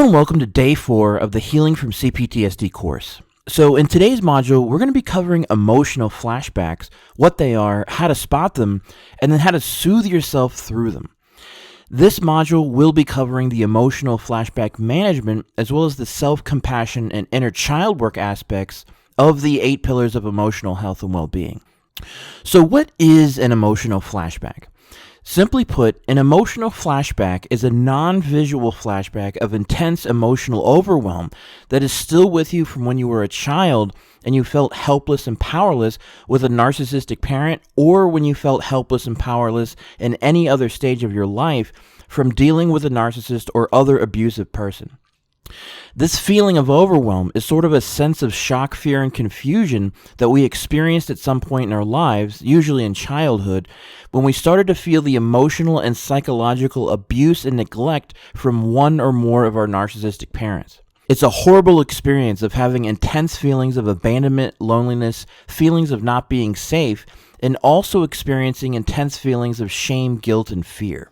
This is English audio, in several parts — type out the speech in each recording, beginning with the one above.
and welcome to Day 4 of the Healing from CPTSD course. So in today's module, we're going to be covering emotional flashbacks, what they are, how to spot them, and then how to soothe yourself through them. This module will be covering the emotional flashback management as well as the self-compassion and inner child work aspects of the 8 pillars of emotional health and well-being. So what is an emotional flashback? Simply put, an emotional flashback is a non-visual flashback of intense emotional overwhelm that is still with you from when you were a child and you felt helpless and powerless with a narcissistic parent, or when you felt helpless and powerless in any other stage of your life from dealing with a narcissist or other abusive person. This feeling of overwhelm is sort of a sense of shock, fear, and confusion that we experienced at some point in our lives, usually in childhood, when we started to feel the emotional and psychological abuse and neglect from one or more of our narcissistic parents. It's a horrible experience of having intense feelings of abandonment, loneliness, feelings of not being safe, and also experiencing intense feelings of shame, guilt, and fear.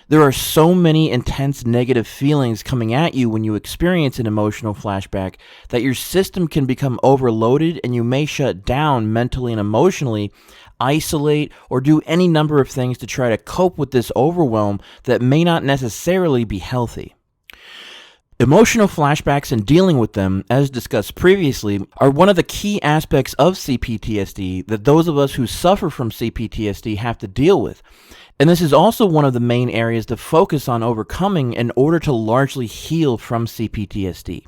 There are so many intense negative feelings coming at you when you experience an emotional flashback that your system can become overloaded and you may shut down mentally and emotionally, isolate, or do any number of things to try to cope with this overwhelm that may not necessarily be healthy. Emotional flashbacks and dealing with them, as discussed previously, are one of the key aspects of CPTSD that those of us who suffer from CPTSD have to deal with. And this is also one of the main areas to focus on overcoming in order to largely heal from CPTSD.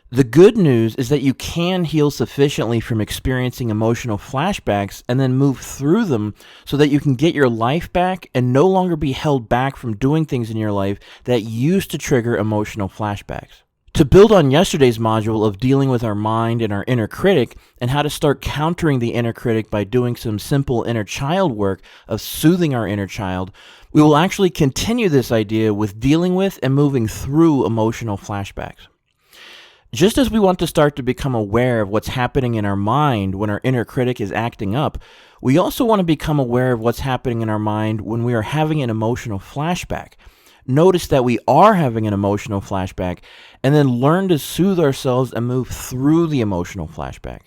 The good news is that you can heal sufficiently from experiencing emotional flashbacks and then move through them so that you can get your life back and no longer be held back from doing things in your life that used to trigger emotional flashbacks. To build on yesterday's module of dealing with our mind and our inner critic and how to start countering the inner critic by doing some simple inner child work of soothing our inner child, we will actually continue this idea with dealing with and moving through emotional flashbacks. Just as we want to start to become aware of what's happening in our mind when our inner critic is acting up, we also want to become aware of what's happening in our mind when we are having an emotional flashback. Notice that we are having an emotional flashback, and then learn to soothe ourselves and move through the emotional flashback.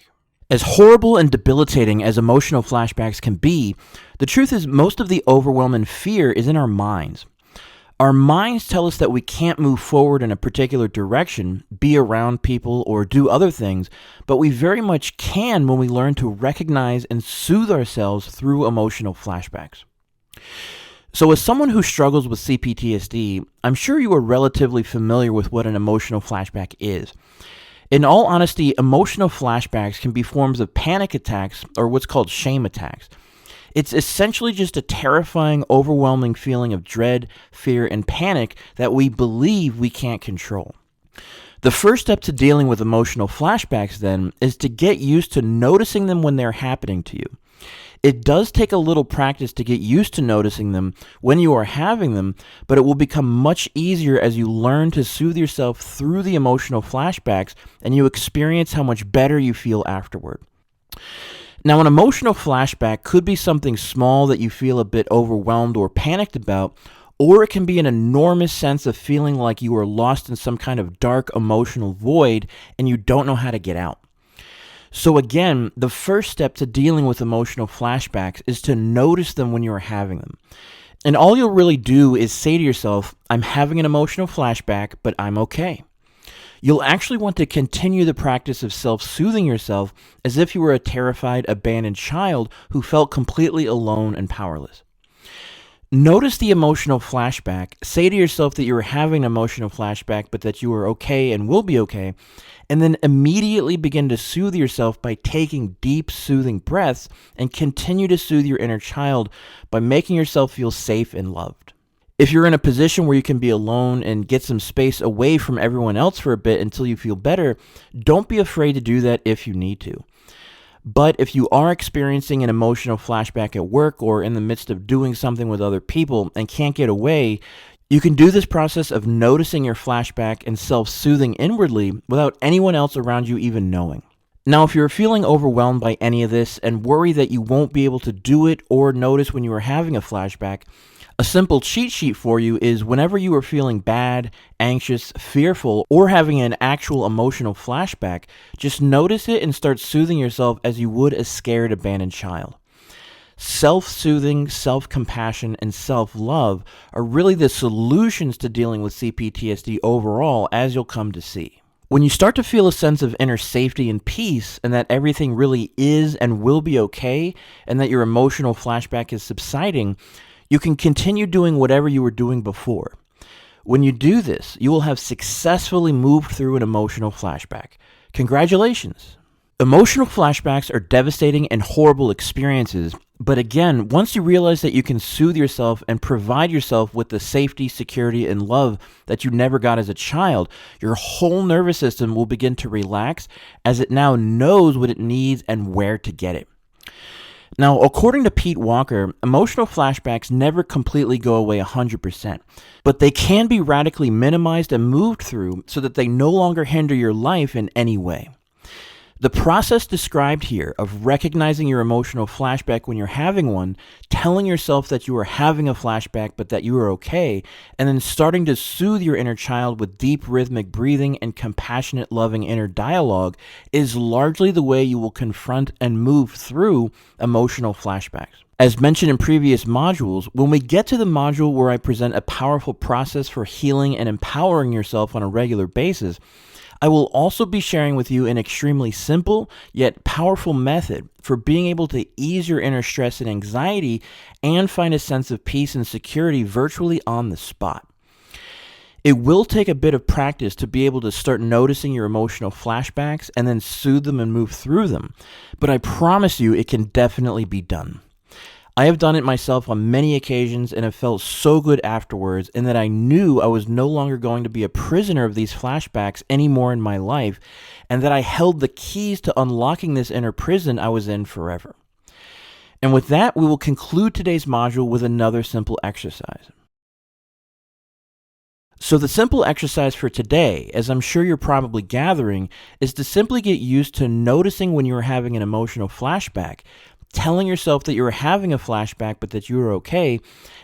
As horrible and debilitating as emotional flashbacks can be, the truth is most of the overwhelm and fear is in our minds. Our minds tell us that we can't move forward in a particular direction, be around people, or do other things, but we very much can when we learn to recognize and soothe ourselves through emotional flashbacks. So as someone who struggles with CPTSD, I'm sure you are relatively familiar with what an emotional flashback is. In all honesty, emotional flashbacks can be forms of panic attacks or what's called shame attacks. It's essentially just a terrifying, overwhelming feeling of dread, fear, and panic that we believe we can't control. The first step to dealing with emotional flashbacks, then, is to get used to noticing them when they're happening to you. It does take a little practice to get used to noticing them when you are having them, but it will become much easier as you learn to soothe yourself through the emotional flashbacks and you experience how much better you feel afterward. Now, an emotional flashback could be something small that you feel a bit overwhelmed or panicked about, or it can be an enormous sense of feeling like you are lost in some kind of dark emotional void and you don't know how to get out. So again, the first step to dealing with emotional flashbacks is to notice them when you are having them. And all you'll really do is say to yourself, I'm having an emotional flashback, but I'm okay. You'll actually want to continue the practice of self-soothing yourself as if you were a terrified, abandoned child who felt completely alone and powerless. Notice the emotional flashback, say to yourself that you are having an emotional flashback, but that you are okay and will be okay, and then immediately begin to soothe yourself by taking deep, soothing breaths and continue to soothe your inner child by making yourself feel safe and loved. If you're in a position where you can be alone and get some space away from everyone else for a bit until you feel better, don't be afraid to do that if you need to. But if you are experiencing an emotional flashback at work or in the midst of doing something with other people and can't get away, you can do this process of noticing your flashback and self-soothing inwardly without anyone else around you even knowing. Now, if you're feeling overwhelmed by any of this and worry that you won't be able to do it or notice when you are having a flashback, A simple cheat sheet for you is whenever you are feeling bad, anxious, fearful, or having an actual emotional flashback, just notice it and start soothing yourself as you would a scared, abandoned child. Self-soothing, self-compassion, and self-love are really the solutions to dealing with CPTSD overall, as you'll come to see. When you start to feel a sense of inner safety and peace, and that everything really is and will be okay, and that your emotional flashback is subsiding, you can continue doing whatever you were doing before. When you do this, you will have successfully moved through an emotional flashback. Congratulations! Emotional flashbacks are devastating and horrible experiences, but again, once you realize that you can soothe yourself and provide yourself with the safety, security, and love that you never got as a child, your whole nervous system will begin to relax as it now knows what it needs and where to get it. Now, according to Pete Walker, emotional flashbacks never completely go away 100%, but they can be radically minimized and moved through so that they no longer hinder your life in any way. The process described here of recognizing your emotional flashback when you're having one, telling yourself that you are having a flashback but that you are okay, and then starting to soothe your inner child with deep rhythmic breathing and compassionate, loving inner dialogue is largely the way you will confront and move through emotional flashbacks. As mentioned in previous modules, when we get to the module where I present a powerful process for healing and empowering yourself on a regular basis, I will also be sharing with you an extremely simple yet powerful method for being able to ease your inner stress and anxiety and find a sense of peace and security virtually on the spot. It will take a bit of practice to be able to start noticing your emotional flashbacks and then soothe them and move through them, but I promise you it can definitely be done. I have done it myself on many occasions and have felt so good afterwards, in that I knew I was no longer going to be a prisoner of these flashbacks anymore in my life, and that I held the keys to unlocking this inner prison I was in forever. And with that, we will conclude today's module with another simple exercise. So the simple exercise for today, as I'm sure you're probably gathering, is to simply get used to noticing when you're having an emotional flashback, telling yourself that you're having a flashback but that you're okay,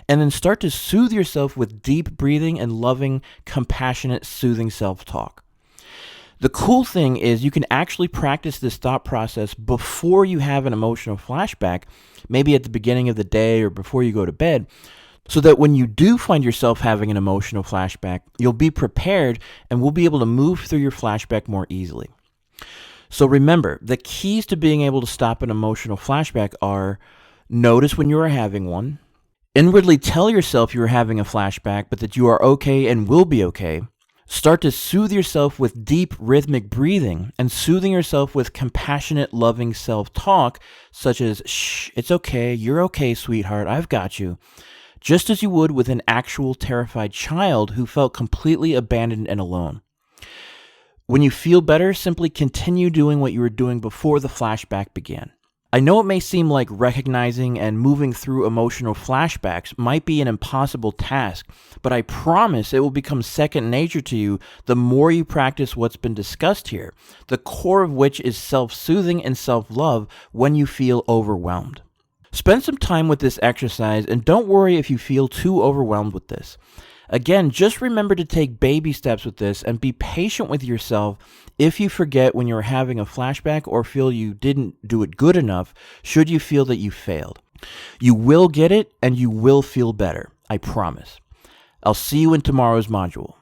and then start to soothe yourself with deep breathing and loving, compassionate, soothing self-talk. The cool thing is you can actually practice this thought process before you have an emotional flashback, maybe at the beginning of the day or before you go to bed, so that when you do find yourself having an emotional flashback, you'll be prepared and will be able to move through your flashback more easily. So remember, the keys to being able to stop an emotional flashback are: notice when you are having one, inwardly tell yourself you are having a flashback but that you are okay and will be okay, start to soothe yourself with deep rhythmic breathing and soothing yourself with compassionate, loving self-talk, such as, "Shh, it's okay, you're okay, sweetheart, I've got you," just as you would with an actual terrified child who felt completely abandoned and alone. When you feel better, simply continue doing what you were doing before the flashback began. I know it may seem like recognizing and moving through emotional flashbacks might be an impossible task, but I promise it will become second nature to you the more you practice what's been discussed here, the core of which is self-soothing and self-love when you feel overwhelmed. Spend some time with this exercise and don't worry if you feel too overwhelmed with this. Again, just remember to take baby steps with this and be patient with yourself if you forget when you're having a flashback or feel you didn't do it good enough, should you feel that you failed. You will get it and you will feel better, I promise. I'll see you in tomorrow's module.